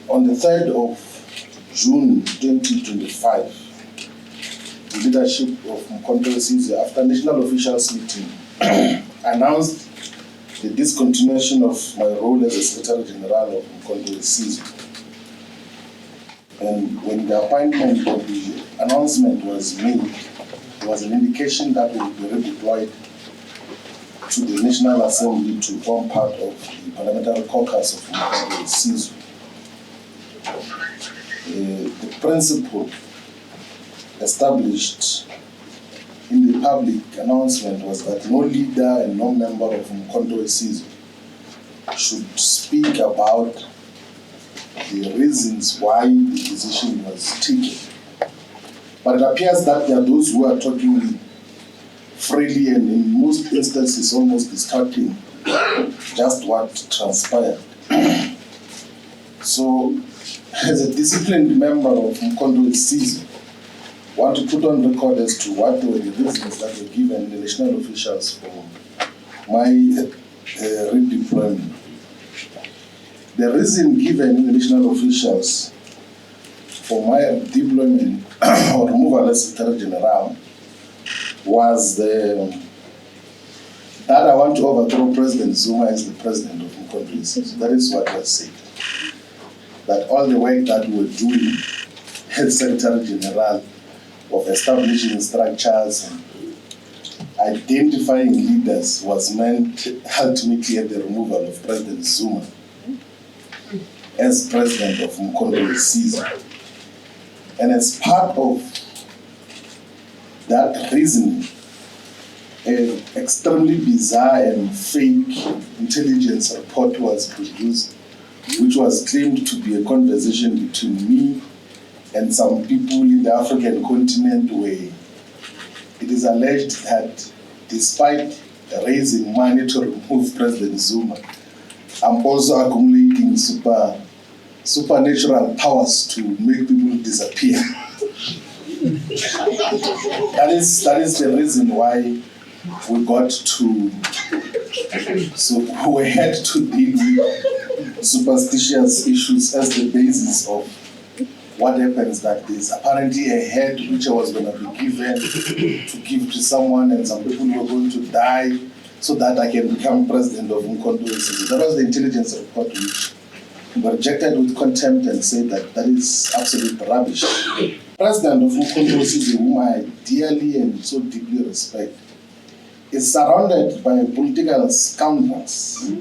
On the 3rd of June 2025, the leadership of Mkhonto Sizwe, after national officials meeting, announced the discontinuation of my role as the Secretary General of Mkhonto Sizwe. And when the appointment of the announcement was made, there was an indication that we would be redeployed to the National Assembly to form part of the parliamentary caucus of Mkhonto Sizwe. The principle established in the public announcement was that no leader and no member of Mkhonto Sizwe should speak about the reasons why the decision was taken. But it appears that there are those who are talking freely and in most instances almost distorting just what transpired. So, as a disciplined member of Mkhonto Sizwe, I want to put on record as to what were the reasons that were given the national officials for my redeployment. The reason given in the national officials for my deployment or removal as Secretary General was that I want to overthrow President Zuma as the president of Mkhonto Sizwe. That is what was said. That all the work that we were doing as Secretary General of establishing structures and identifying leaders was meant ultimately at the removal of President Zuma as president of Mkhonto Sizwe. And as part of that reasoning, an extremely bizarre and fake intelligence report was produced, which was claimed to be a conversation between me and some people in the African continent, where it is alleged that despite raising money to remove President Zuma, I'm also accumulating supernatural powers to make people disappear. That is the reason why we got to, so we had to deal with superstitious issues as the basis of what happens. That there's apparently a head which I was going to be given to give to someone, and some people were going to die so that I can become president of Mkhonto Sizwe. That was the intelligence report which we rejected with contempt and said that that is absolute rubbish. President of Mkhonto Sizwe, whom I dearly and so deeply respect, is surrounded by political scoundrels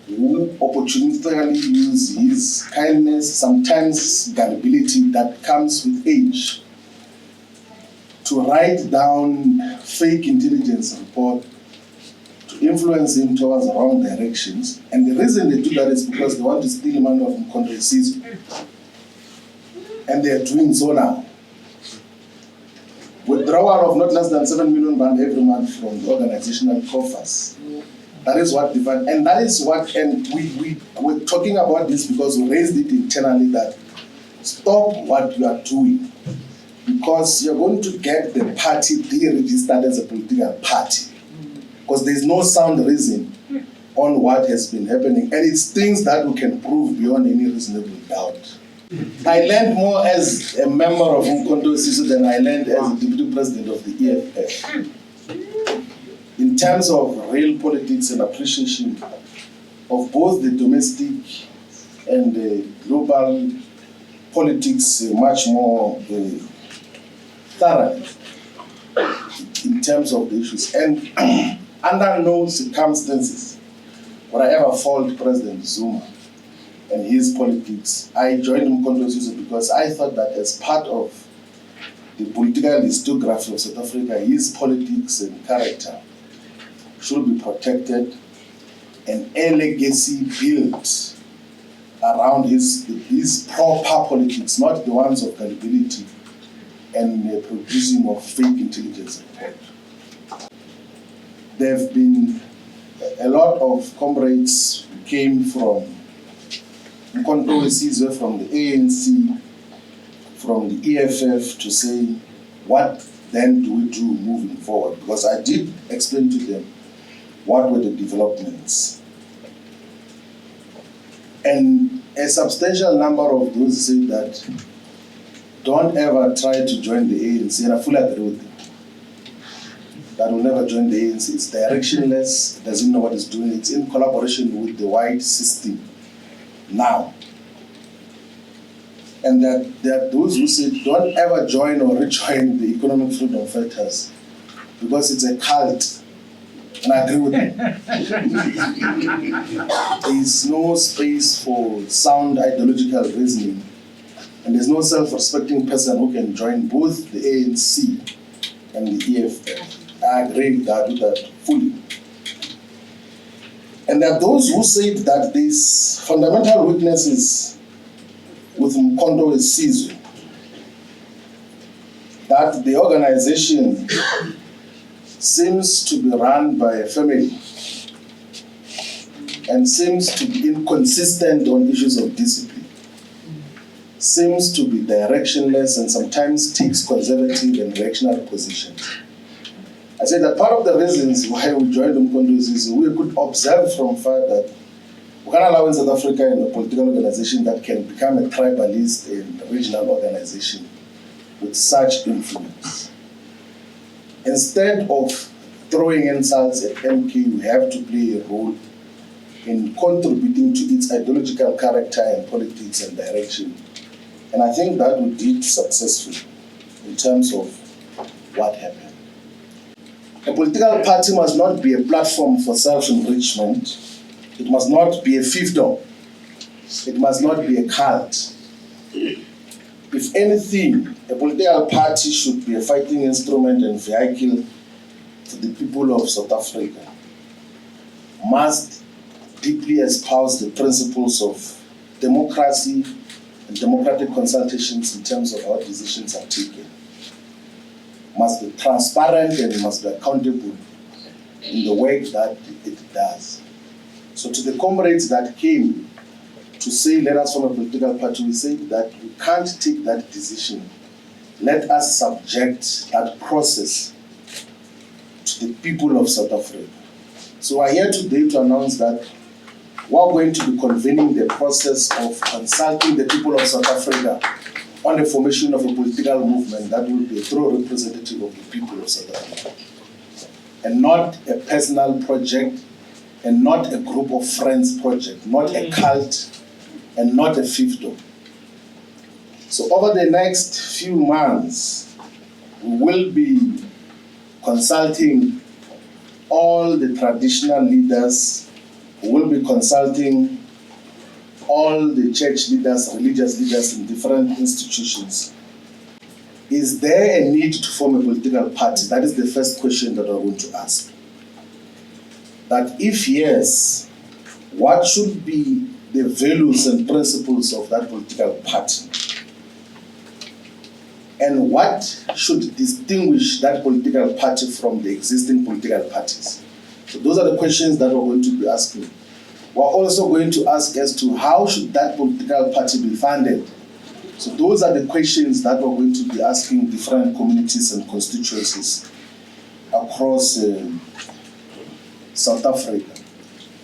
who opportunistically use his kindness, sometimes gullibility that comes with age, to write down fake intelligence report to influence him towards the wrong directions. And the reason they do that is because they want to steal money of Mkhonto Sizwe. And they are doing so now. Withdrawal of not less than 7 million rand every month from the organizational coffers. That is what defined, and that is what, and we're talking about this because we raised it internally that stop what you are doing, because you're going to get the party deregistered as a political party, because there's no sound reason on what has been happening, and it's things that we can prove beyond any reasonable doubt. I learned more as a member of Mkhonto Sizwe than I learned as a deputy president of the EFF. In terms of real politics and appreciation of both the domestic and the global politics, much more thoroughly in terms of the issues. And under no circumstances would I ever fault President Zuma and his politics. I joined Mkhonto Sizwe because I thought that as part of the political historiography of South Africa, his politics and character should be protected, and a legacy built around his proper politics, not the ones of gullibility and producing of fake intelligence report. There have been a lot of comrades who came from Mkhonto Sizwe, from the ANC, from the EFF, to say, what then do we do moving forward? Because I did explain to them what were the developments. And a substantial number of those say that don't ever try to join the ANC, and I fully agree with them. That will never join the ANC. It's directionless, it doesn't know what it's doing, it's in collaboration with the wide system now. And there are those who say don't ever join or rejoin the economic freedom fighters because it's a cult. And I agree with them. There is no space for sound ideological reasoning. And there's no self-respecting person who can join both the ANC and the EFF. I agree with that fully. And there are those who said that these fundamental weaknesses with Mkondo Sizwe, that the organization seems to be run by a family and seems to be inconsistent on issues of discipline, seems to be directionless and sometimes takes conservative and reactionary positions. I say that part of the reasons why we joined Mkondo is we could observe from far that we can't allow in South Africa a political organization that can become a tribalist and regional organization with such influence. Instead of throwing insults at MK, we have to play a role in contributing to its ideological character and politics and direction. And I think that we did successfully in terms of what happened. A political party must not be a platform for self-enrichment. It must not be a fiefdom. It must not be a cult. If anything, a political party should be a fighting instrument and vehicle for the people of South Africa. Must deeply espouse the principles of democracy and democratic consultations in terms of how decisions are taken. Must be transparent and must be accountable in the work that it does. So to the comrades that came to say, let us form a political party, we say that we can't take that decision. Let us subject that process to the people of South Africa. So we're here today to announce that we're going to be convening the process of consulting the people of South Africa on the formation of a political movement that will be a true representative of the people of South Africa. And not a personal project, and not a group of friends project, not a cult, and not a fiefdom. So over the next few months, we will be consulting all the traditional leaders, we will be consulting all the church leaders, religious leaders in different institutions. Is there a need to form a political party? That is the first question that I want to ask. That if yes, what should be the values and principles of that political party? And what should distinguish that political party from the existing political parties? So those are the questions that we're going to be asking. We're also going to ask as to how should that political party be funded? So those are the questions that we're going to be asking different communities and constituencies across South Africa.